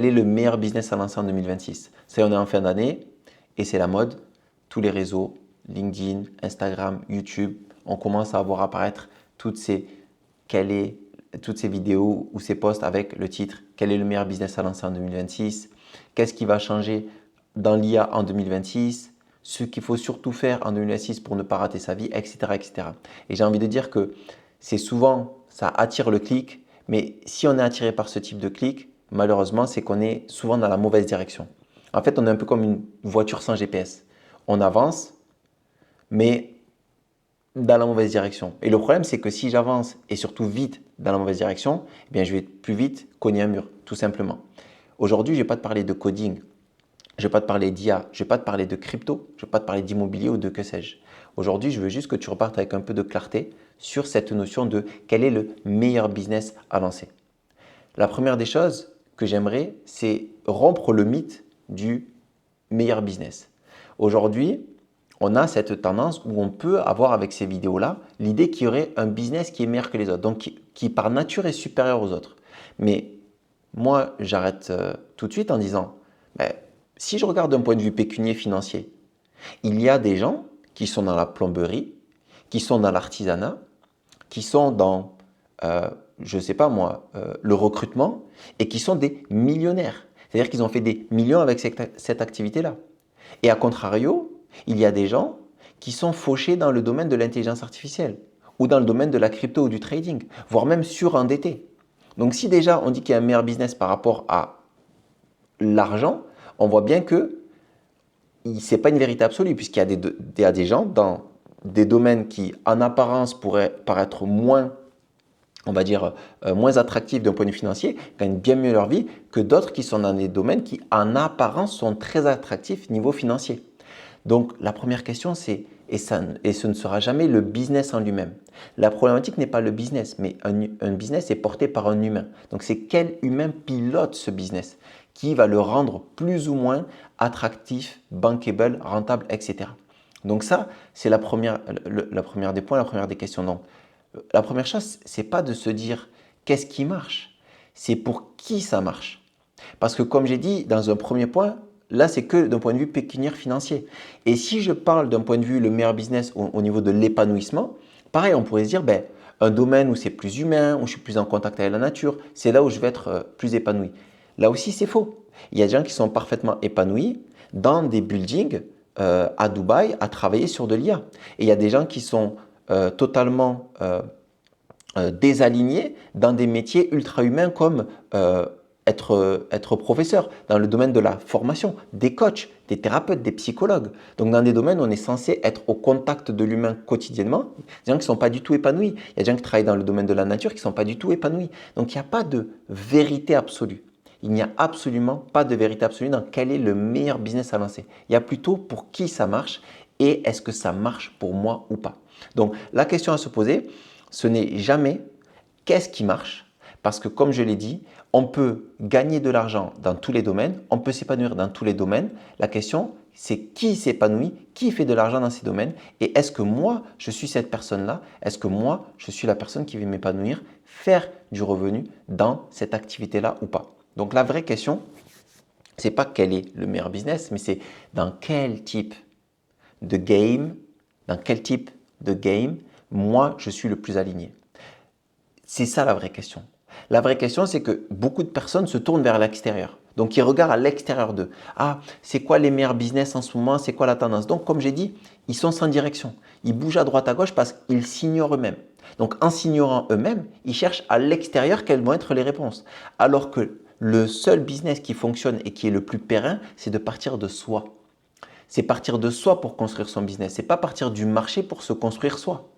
Quel est le meilleur business à lancer en 2026? Ça y est, on est en fin d'année et c'est la mode. Tous les réseaux, LinkedIn, Instagram, YouTube, on commence à voir apparaître toutes ces, quelle est, toutes ces vidéos ou ces posts avec le titre « Quel est le meilleur business à lancer en 2026 ?» Qu'est-ce qui va changer dans l'IA en 2026? Ce qu'il faut surtout faire en 2026 pour ne pas rater sa vie, etc. etc. Et j'ai envie de dire que c'est souvent, ça attire le clic, mais si on est attiré par ce type de clic, malheureusement, c'est qu'on est souvent dans la mauvaise direction. En fait, on est un peu comme une voiture sans GPS. On avance, mais dans la mauvaise direction. Et le problème, c'est que si j'avance et surtout vite dans la mauvaise direction, eh bien, je vais plus vite cogner un mur, tout simplement. Aujourd'hui, je ne vais pas te parler de coding, je ne vais pas te parler d'IA, je ne vais pas te parler de crypto, je ne vais pas te parler d'immobilier ou de que sais-je. Aujourd'hui, je veux juste que tu repartes avec un peu de clarté sur cette notion de quel est le meilleur business à lancer. La première des choses que j'aimerais, c'est rompre le mythe du meilleur business. Aujourd'hui, on a cette tendance où on peut avoir avec ces vidéos-là l'idée qu'il y aurait un business qui est meilleur que les autres, donc qui par nature est supérieur aux autres. Mais moi, j'arrête tout de suite en disant, ben, si je regarde d'un point de vue pécunier financier, il y a des gens qui sont dans la plomberie, qui sont dans l'artisanat, qui sont dans, je ne sais pas moi, le recrutement et qui sont des millionnaires. C'est-à-dire qu'ils ont fait des millions avec cette activité-là. Et à contrario, il y a des gens qui sont fauchés dans le domaine de l'intelligence artificielle ou dans le domaine de la crypto ou du trading, voire même surendettés. Donc si déjà on dit qu'il y a un meilleur business par rapport à l'argent, on voit bien que ce n'est pas une vérité absolue puisqu'il y a des gens dans des domaines qui en apparence pourraient paraître moins, on va dire, moins attractifs d'un point de vue financier, gagnent bien mieux leur vie que d'autres qui sont dans des domaines qui en apparence sont très attractifs niveau financier. Donc la première question c'est, et ce ne sera jamais le business en lui-même. La problématique n'est pas le business, mais un business est porté par un humain. Donc c'est quel humain pilote ce business qui va le rendre plus ou moins attractif, bankable, rentable, etc. Donc ça, c'est la première des points, la première des questions. Donc, la première chose, c'est pas de se dire qu'est-ce qui marche, c'est pour qui ça marche. Parce que comme j'ai dit dans un premier point, là c'est que d'un point de vue pécuniaire financier. Et si je parle d'un point de vue le meilleur business au niveau de l'épanouissement, pareil, on pourrait se dire un domaine où c'est plus humain, où je suis plus en contact avec la nature, c'est là où je vais être plus épanoui. Là aussi, c'est faux. Il y a des gens qui sont parfaitement épanouis dans des buildings à Dubaï à travailler sur de l'IA. Et il y a des gens qui sont totalement désalignés dans des métiers ultra-humains comme être professeur, dans le domaine de la formation, des coachs, des thérapeutes, des psychologues. Donc dans des domaines où on est censé être au contact de l'humain quotidiennement, il y a des gens qui ne sont pas du tout épanouis. Il y a des gens qui travaillent dans le domaine de la nature qui ne sont pas du tout épanouis. Donc il n'y a pas de vérité absolue. Il n'y a absolument pas de vérité absolue dans quel est le meilleur business à lancer. Il y a plutôt pour qui ça marche et est-ce que ça marche pour moi ou pas. Donc la question à se poser, ce n'est jamais qu'est-ce qui marche, parce que comme je l'ai dit, on peut gagner de l'argent dans tous les domaines, on peut s'épanouir dans tous les domaines. La question, c'est qui s'épanouit, qui fait de l'argent dans ces domaines et est-ce que moi, je suis cette personne-là? Est-ce que moi, je suis la personne qui va m'épanouir, faire du revenu dans cette activité-là ou pas? Donc la vraie question, ce n'est pas quel est le meilleur business, mais c'est dans quel type de game, moi, je suis le plus aligné. C'est ça la vraie question. La vraie question, c'est que beaucoup de personnes se tournent vers l'extérieur. Donc, ils regardent à l'extérieur d'eux. Ah, c'est quoi les meilleurs business en ce moment? C'est quoi la tendance? Donc, comme j'ai dit, ils sont sans direction. Ils bougent à droite à gauche parce qu'ils s'ignorent eux-mêmes. Donc, en s'ignorant eux-mêmes, ils cherchent à l'extérieur quelles vont être les réponses. Alors que le seul business qui fonctionne et qui est le plus périn, c'est de partir de soi. C'est partir de soi pour construire son business. Ce n'est pas partir du marché pour se construire soi.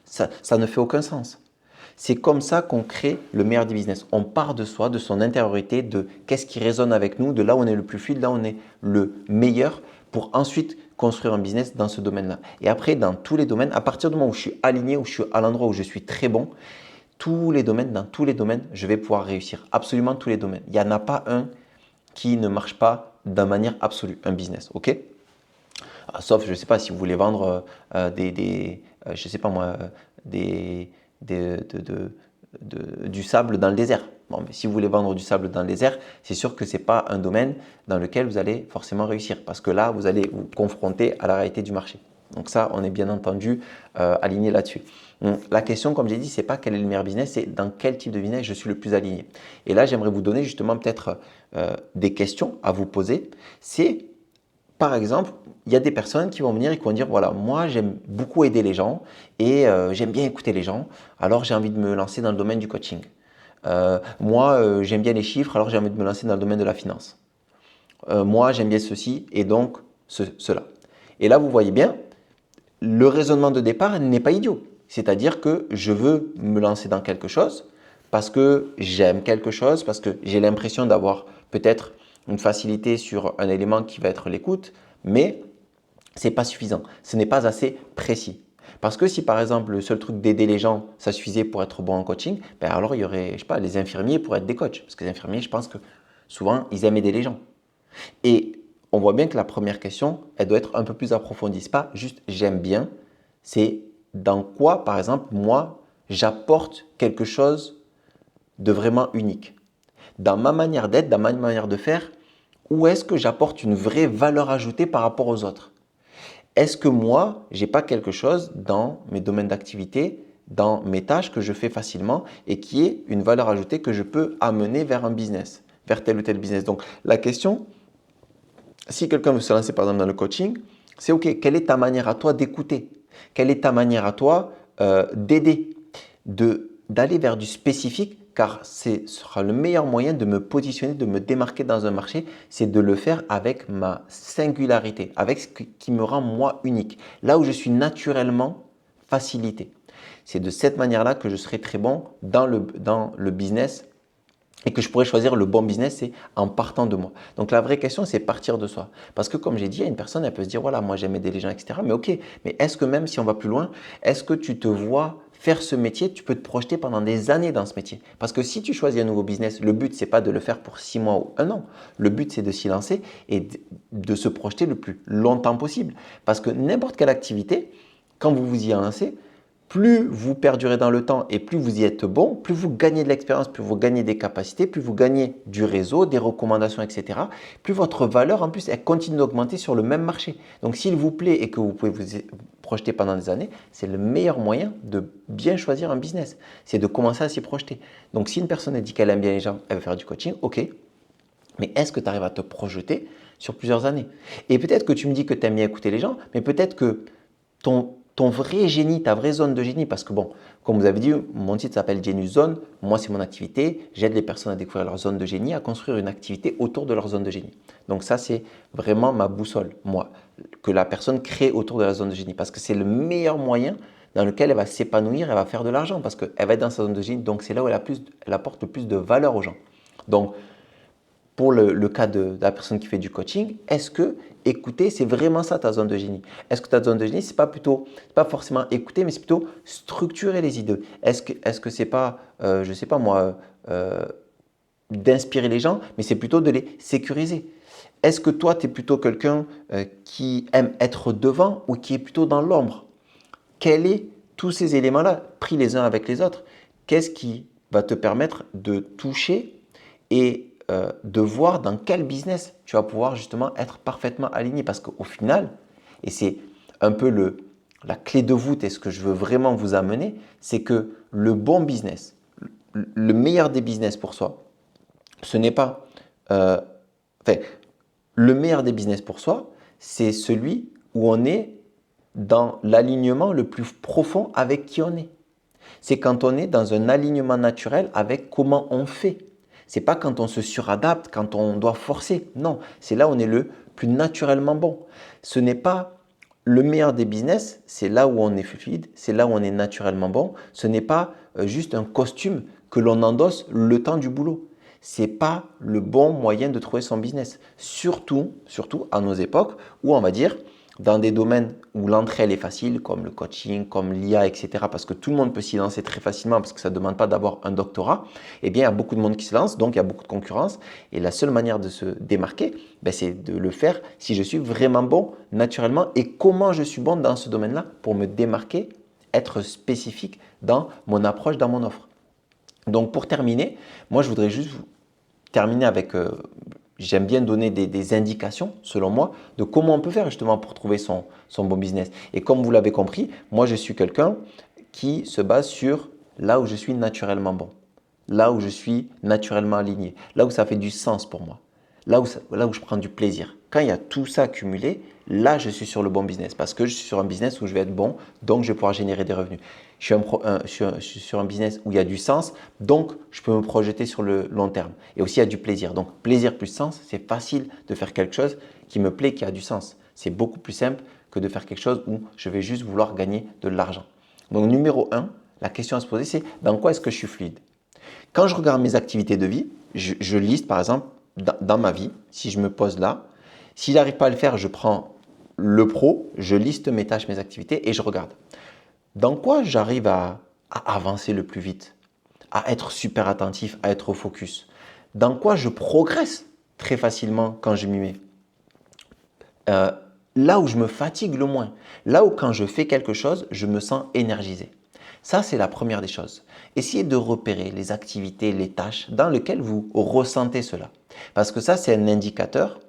Ça ne fait aucun sens. C'est comme ça qu'on crée le meilleur des business. On part de soi, de son intériorité, de qu'est-ce qui résonne avec nous, de là où on est le plus fluide, là où on est le meilleur pour ensuite construire un business dans ce domaine-là. Et après, dans tous les domaines, à partir du moment où je suis aligné, où je suis à l'endroit où je suis très bon, dans tous les domaines, je vais pouvoir réussir. Absolument tous les domaines. Il n'y en a pas un qui ne marche pas de manière absolue, un business. OK? Sauf, je ne sais pas, si vous voulez vendre je sais pas moi, du sable dans le désert. Bon, mais si vous voulez vendre du sable dans le désert, c'est sûr que ce n'est pas un domaine dans lequel vous allez forcément réussir parce que là, vous allez vous confronter à la réalité du marché. Donc ça, on est bien entendu aligné là-dessus. Donc, la question, comme j'ai dit, ce n'est pas quel est le meilleur business, c'est dans quel type de business je suis le plus aligné. Et là, j'aimerais vous donner justement peut-être des questions à vous poser. C'est, par exemple, il y a des personnes qui vont venir et qui vont dire, voilà, moi, j'aime beaucoup aider les gens et j'aime bien écouter les gens, alors j'ai envie de me lancer dans le domaine du coaching. Moi, j'aime bien les chiffres, alors j'ai envie de me lancer dans le domaine de la finance. Moi, j'aime bien ceci et donc cela. Et là, vous voyez bien, le raisonnement de départ n'est pas idiot. C'est-à-dire que je veux me lancer dans quelque chose parce que j'aime quelque chose, parce que j'ai l'impression d'avoir peut-être une facilité sur un élément qui va être l'écoute, mais ce n'est pas suffisant. Ce n'est pas assez précis. Parce que si par exemple le seul truc d'aider les gens, ça suffisait pour être bon en coaching, ben alors il y aurait, je sais pas, les infirmiers pour être des coachs. Parce que les infirmiers, je pense que souvent, ils aiment aider les gens. Et on voit bien que la première question, elle doit être un peu plus approfondie. Ce n'est pas juste j'aime bien, c'est dans quoi, par exemple, moi, j'apporte quelque chose de vraiment unique. Dans ma manière d'être, dans ma manière de faire, où est-ce que j'apporte une vraie valeur ajoutée par rapport aux autres? Est-ce que moi, je n'ai pas quelque chose dans mes domaines d'activité, dans mes tâches que je fais facilement et qui est une valeur ajoutée que je peux amener vers un business, vers tel ou tel business? Donc, la question, si quelqu'un veut se lancer par exemple dans le coaching, c'est OK, quelle est ta manière à toi d'écouter? Quelle est ta manière à toi d'aider, d'aller vers du spécifique? Car ce sera le meilleur moyen de me positionner, de me démarquer dans un marché, c'est de le faire avec ma singularité, avec ce qui me rend moi unique, là où je suis naturellement facilité. C'est de cette manière-là que je serai très bon dans le business et que je pourrais choisir le bon business, c'est en partant de moi. Donc la vraie question, c'est partir de soi. Parce que comme j'ai dit, il y a une personne, elle peut se dire, voilà, moi j'aime aider les gens, etc. Mais ok, mais est-ce que même si on va plus loin, est-ce que tu te vois faire ce métier, tu peux te projeter pendant des années dans ce métier? Parce que si tu choisis un nouveau business, le but, c'est pas de le faire pour 6 mois ou 1 an. Le but, c'est de s'y lancer et de se projeter le plus longtemps possible. Parce que n'importe quelle activité, quand vous vous y lancez, plus vous perdurez dans le temps et plus vous y êtes bon, plus vous gagnez de l'expérience, plus vous gagnez des capacités, plus vous gagnez du réseau, des recommandations, etc. Plus votre valeur, en plus, elle continue d'augmenter sur le même marché. Donc, s'il vous plaît et que vous pouvez vous projeter pendant des années, c'est le meilleur moyen de bien choisir un business. C'est de commencer à s'y projeter. Donc, si une personne a dit qu'elle aime bien les gens, elle veut faire du coaching, ok. Mais est-ce que tu arrives à te projeter sur plusieurs années? Et peut-être que tu me dis que tu aimes bien écouter les gens, mais peut-être que ton vrai génie, ta vraie zone de génie, parce que bon, comme vous avez dit, mon titre s'appelle Genius Zone. Moi, c'est mon activité. J'aide les personnes à découvrir leur zone de génie, à construire une activité autour de leur zone de génie. Donc ça, c'est vraiment ma boussole, moi, que la personne crée autour de la zone de génie, parce que c'est le meilleur moyen dans lequel elle va s'épanouir, elle va faire de l'argent, parce qu'elle va être dans sa zone de génie. Donc c'est là où elle apporte le plus de valeur aux gens. Donc, pour le cas de la personne qui fait du coaching, est-ce que écouter, c'est vraiment ça ta zone de génie? Est-ce que ta zone de génie, c'est pas forcément écouter, mais c'est plutôt structurer les idées? Est-ce que c'est pas, je sais pas moi, d'inspirer les gens, mais c'est plutôt de les sécuriser? Est-ce que toi, tu es plutôt quelqu'un qui aime être devant ou qui est plutôt dans l'ombre? Quels sont tous ces éléments-là, pris les uns avec les autres? Qu'est-ce qui va te permettre de toucher et de voir dans quel business tu vas pouvoir justement être parfaitement aligné? Parce qu'au final, et c'est un peu la clé de voûte et ce que je veux vraiment vous amener, c'est que le bon business, le meilleur des business pour soi, ce n'est pas… enfin, le meilleur des business pour soi, c'est celui où on est dans l'alignement le plus profond avec qui on est. C'est quand on est dans un alignement naturel avec comment on fait. C'est pas quand on se suradapte, quand on doit forcer. Non, c'est là où on est le plus naturellement bon. Ce n'est pas le meilleur des business, c'est là où on est fluide, c'est là où on est naturellement bon. Ce n'est pas juste un costume que l'on endosse le temps du boulot. C'est pas le bon moyen de trouver son business. Surtout à nos époques où on va dire dans des domaines où l'entrée elle est facile, comme le coaching, comme l'IA, etc., parce que tout le monde peut s'y lancer très facilement parce que ça ne demande pas d'avoir un doctorat, eh bien, il y a beaucoup de monde qui se lance, donc il y a beaucoup de concurrence. Et la seule manière de se démarquer, c'est de le faire si je suis vraiment bon naturellement et comment je suis bon dans ce domaine-là pour me démarquer, être spécifique dans mon approche, dans mon offre. Donc pour terminer, moi je voudrais juste terminer avec, j'aime bien donner des indications, selon moi, de comment on peut faire justement pour trouver son bon business. Et comme vous l'avez compris, moi je suis quelqu'un qui se base sur là où je suis naturellement bon, là où je suis naturellement aligné, là où ça fait du sens pour moi, là où je prends du plaisir. Quand il y a tout ça cumulé, là je suis sur le bon business parce que je suis sur un business où je vais être bon, donc je vais pouvoir générer des revenus. Je suis sur un business où il y a du sens, donc je peux me projeter sur le long terme. Et aussi, il y a du plaisir. Donc, plaisir plus sens, c'est facile de faire quelque chose qui me plaît, qui a du sens. C'est beaucoup plus simple que de faire quelque chose où je vais juste vouloir gagner de l'argent. Donc, numéro un, la question à se poser, c'est dans quoi est-ce que je suis fluide? Quand je regarde mes activités de vie, je liste par exemple dans ma vie, si je me pose là, si je n'arrive pas à le faire, je prends le pro, je liste mes tâches, mes activités et je regarde. Dans quoi j'arrive à avancer le plus vite, à être super attentif, à être au focus? Dans quoi je progresse très facilement quand je m'y mets? Euh, Là où je me fatigue le moins, là où quand je fais quelque chose, je me sens énergisé. Ça, c'est la première des choses. Essayez de repérer les activités, les tâches dans lesquelles vous ressentez cela. Parce que ça, c'est un indicateur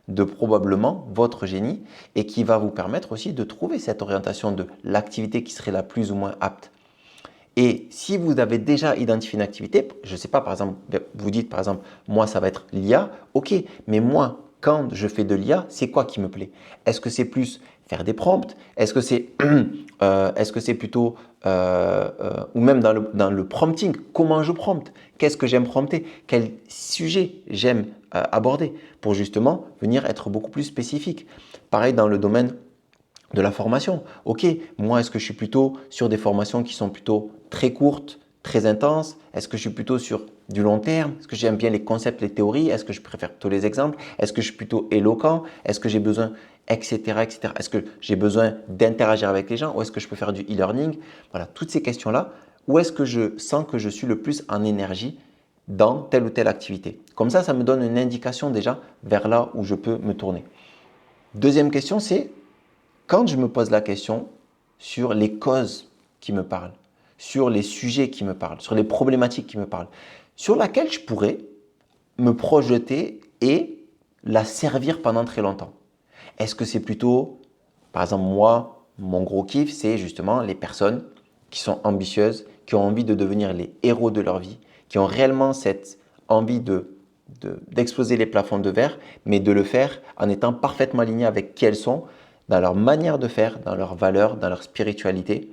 de probablement votre génie et qui va vous permettre aussi de trouver cette orientation de l'activité qui serait la plus ou moins apte. Et si vous avez déjà identifié une activité, je ne sais pas, par exemple, vous dites par exemple, moi ça va être l'IA, ok, mais moi, quand je fais de l'IA, c'est quoi qui me plaît? Est-ce que c'est plus faire des prompts? Est-ce que c'est plutôt, ou même dans le prompting, comment je prompte? Qu'est-ce que j'aime prompter? Quel sujet j'aime aborder pour justement venir être beaucoup plus spécifique? Pareil dans le domaine de la formation. Ok, moi, est-ce que je suis plutôt sur des formations qui sont plutôt très courtes, très intenses? Est-ce que je suis plutôt sur du long terme? Est-ce que j'aime bien les concepts, les théories? Est-ce que je préfère plutôt les exemples? Est-ce que je suis plutôt éloquent? Est-ce que j'ai besoin, etc., etc. Est-ce que j'ai besoin d'interagir avec les gens ou est-ce que je peux faire du e-learning? Voilà, toutes ces questions-là. Où est-ce que je sens que je suis le plus en énergie dans telle ou telle activité? Comme ça me donne une indication déjà vers là où je peux me tourner. Deuxième question, c'est quand je me pose la question sur les causes qui me parlent, sur les sujets qui me parlent, sur les problématiques qui me parlent, sur laquelle je pourrais me projeter et la servir pendant très longtemps. Est-ce que c'est plutôt, par exemple, moi, mon gros kiff, c'est justement les personnes qui sont ambitieuses, qui ont envie de devenir les héros de leur vie, qui ont réellement cette envie d'exploser les plafonds de verre, mais de le faire en étant parfaitement aligné avec qui elles sont, dans leur manière de faire, dans leurs valeurs, dans leur spiritualité,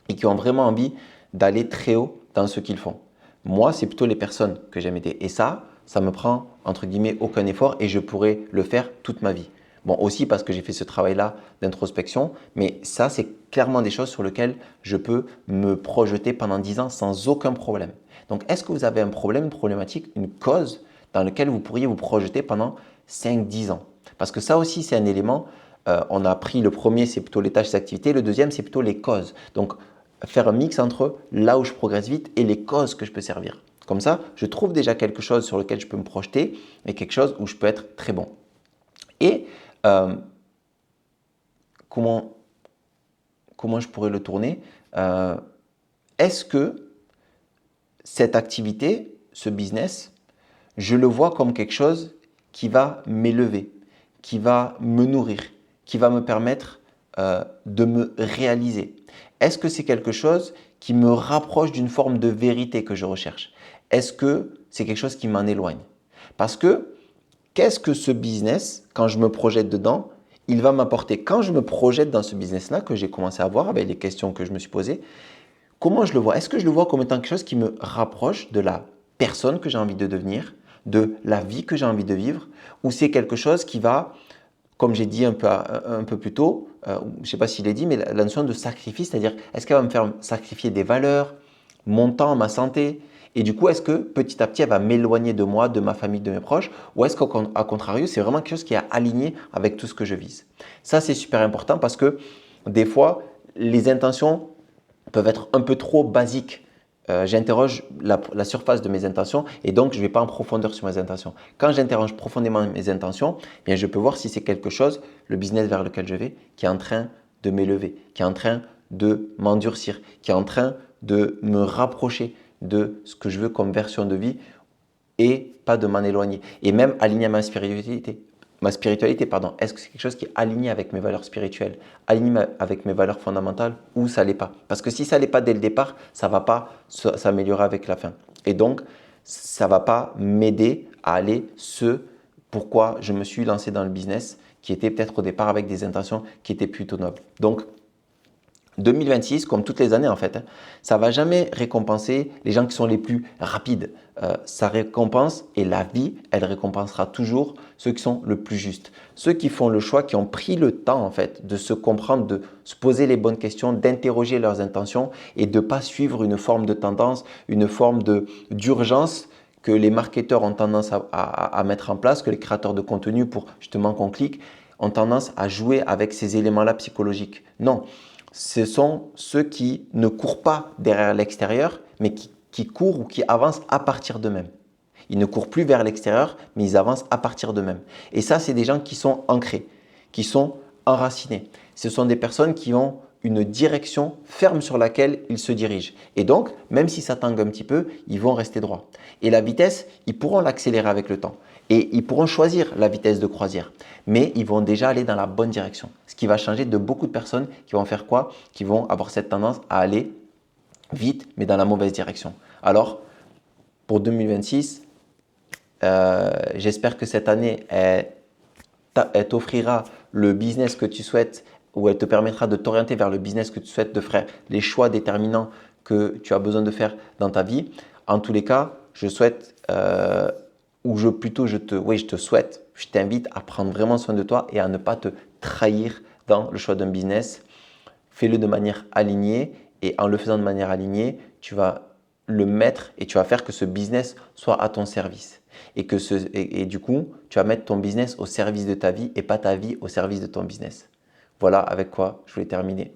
et qui ont vraiment envie d'aller très haut dans ce qu'ils font. Moi, c'est plutôt les personnes que j'aime aider. Et ça me prend, entre guillemets, aucun effort et je pourrais le faire toute ma vie. Bon, aussi parce que j'ai fait ce travail-là d'introspection, mais ça, c'est clairement des choses sur lesquelles je peux me projeter pendant 10 ans sans aucun problème. Donc, est-ce que vous avez un problème, une problématique, une cause dans laquelle vous pourriez vous projeter pendant 5-10 ans? Parce que ça aussi, c'est un élément. On a pris le premier, c'est plutôt les tâches et activités. Le deuxième, c'est plutôt les causes. Donc, faire un mix entre là où je progresse vite et les causes que je peux servir. Comme ça, je trouve déjà quelque chose sur lequel je peux me projeter et quelque chose où je peux être très bon. Et euh, comment je pourrais le tourner? Est-ce que cette activité, ce business, je le vois comme quelque chose qui va m'élever, qui va me nourrir, qui va me permettre de me réaliser? Est-ce que c'est quelque chose qui me rapproche d'une forme de vérité que je recherche? Est-ce que c'est quelque chose qui m'en éloigne? Parce que qu'est-ce que ce business, quand je me projette dedans, il va m'apporter? Quand je me projette dans ce business-là que j'ai commencé à voir avec les questions que je me suis posées, comment je le vois? Est-ce que je le vois comme étant quelque chose qui me rapproche de la personne que j'ai envie de devenir, de la vie que j'ai envie de vivre, ou c'est quelque chose qui va, comme j'ai dit un peu plus tôt, je ne sais pas s'il est dit, mais la notion de sacrifice, c'est-à-dire est-ce qu'elle va me faire sacrifier des valeurs, mon temps, ma santé, et du coup, est-ce que petit à petit, elle va m'éloigner de moi, de ma famille, de mes proches, ou est-ce qu'à contrario, c'est vraiment quelque chose qui est aligné avec tout ce que je vise? Ça, c'est super important parce que des fois, les intentions peuvent être un peu trop basiques. J'interroge la surface de mes intentions et donc je ne vais pas en profondeur sur mes intentions. Quand j'interroge profondément mes intentions, eh bien, je peux voir si c'est quelque chose, le business vers lequel je vais, qui est en train de m'élever, qui est en train de m'endurcir, qui est en train de me rapprocher de ce que je veux comme version de vie et pas de m'en éloigner. Et même aligné à ma spiritualité. Est-ce que c'est quelque chose qui est aligné avec mes valeurs spirituelles, aligné avec mes valeurs fondamentales ou ça ne l'est pas? Parce que si ça ne l'est pas dès le départ, ça ne va pas s'améliorer avec la fin. Et donc, ça ne va pas m'aider à aller pourquoi je me suis lancé dans le business qui était peut-être au départ avec des intentions qui étaient plutôt nobles. Donc, 2026, comme toutes les années en fait, ça ne va jamais récompenser les gens qui sont les plus rapides. Ça récompense et la vie, elle récompensera toujours ceux qui sont le plus justes. Ceux qui font le choix, qui ont pris le temps en fait de se comprendre, de se poser les bonnes questions, d'interroger leurs intentions et de ne pas suivre une forme de tendance, une forme d'urgence que les marketeurs ont tendance à mettre en place, que les créateurs de contenu pour justement qu'on clique, ont tendance à jouer avec ces éléments-là psychologiques. Non. Ce sont ceux qui ne courent pas derrière l'extérieur, mais qui courent ou qui avancent à partir d'eux-mêmes. Ils ne courent plus vers l'extérieur, mais ils avancent à partir d'eux-mêmes. Et ça, c'est des gens qui sont ancrés, qui sont enracinés. Ce sont des personnes qui ont une direction ferme sur laquelle ils se dirigent. Et donc, même si ça tangue un petit peu, ils vont rester droits. Et la vitesse, ils pourront l'accélérer avec le temps. Et ils pourront choisir la vitesse de croisière. Mais ils vont déjà aller dans la bonne direction. Ce qui va changer de beaucoup de personnes qui vont faire quoi? Qui vont avoir cette tendance à aller vite, mais dans la mauvaise direction. Alors, pour 2026, j'espère que cette année, elle t'offrira le business que tu souhaites ou elle te permettra de t'orienter vers le business que tu souhaites, de faire les choix déterminants que tu as besoin de faire dans ta vie. En tous les cas, je souhaite, je te souhaite, je t'invite à prendre vraiment soin de toi et à ne pas te trahir dans le choix d'un business. Fais-le de manière alignée et en le faisant de manière alignée, tu vas le mettre et tu vas faire que ce business soit à ton service. Et du coup, tu vas mettre ton business au service de ta vie et pas ta vie au service de ton business. Voilà avec quoi je voulais terminer.